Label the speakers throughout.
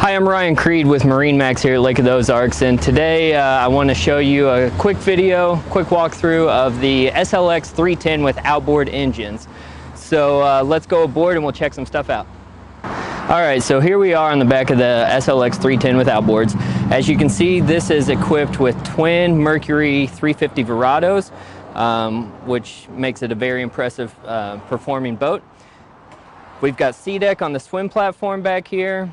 Speaker 1: Hi, I'm Ryan Creed with MarineMax here at Lake Ozarks, and today I want to show you a quick walkthrough of the SLX 310 with outboard engines. So let's go aboard and we'll check some stuff out. Alright, so here we are on the back of the SLX 310 with outboards. As you can see, this is equipped with twin Mercury 350 Verados, which makes it a very impressive performing boat. We've got sea deck on the swim platform back here,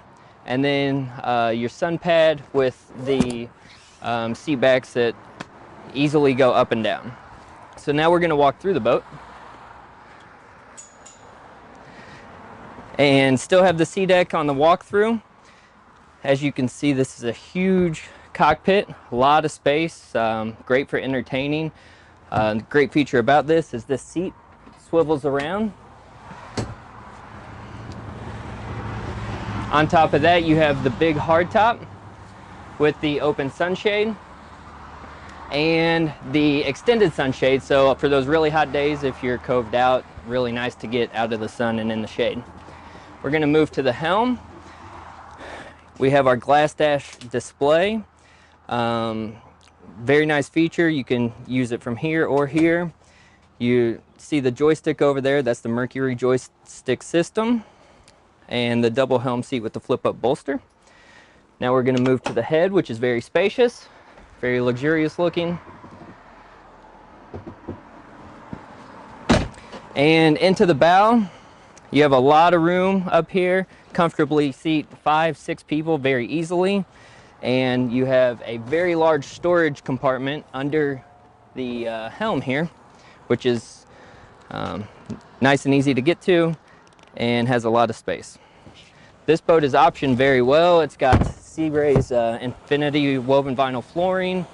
Speaker 1: and then your sun pad with the seat backs that easily go up and down. So now we're going to walk through the boat and still have the sea deck on the walkthrough. As you can see, this is a huge cockpit, a lot of space, great for entertaining. Great feature about this is this seat swivels around. On top of that, you have the big hardtop with the open sunshade and the extended sunshade. So for those really hot days, if you're coved out, really nice to get out of the sun and in the shade. We're going to move to the helm. We have our glass dash display. Very nice feature. You can use it from here or here. You see the joystick over there. That's the Mercury joystick system, and the double helm seat with the flip-up bolster. Now we're going to move to the head, which is very spacious, very luxurious looking. And into the bow, you have a lot of room up here, comfortably seat 5-6 people very easily. And you have a very large storage compartment under the helm here, which is nice and easy to get to and has a lot of space. This boat is optioned very well. It's got Sea Ray's Infinity woven vinyl flooring,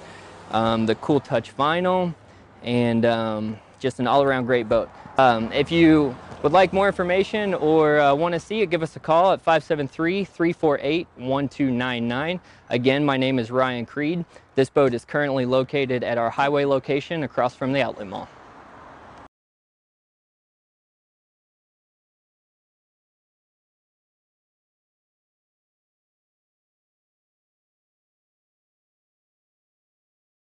Speaker 1: the Cool Touch vinyl, and just an all-around great boat. If you would like more information or want to see it, give us a call at 573-348-1299. Again, my name is Ryan Creed. This boat is currently located at our highway location across from the outlet mall.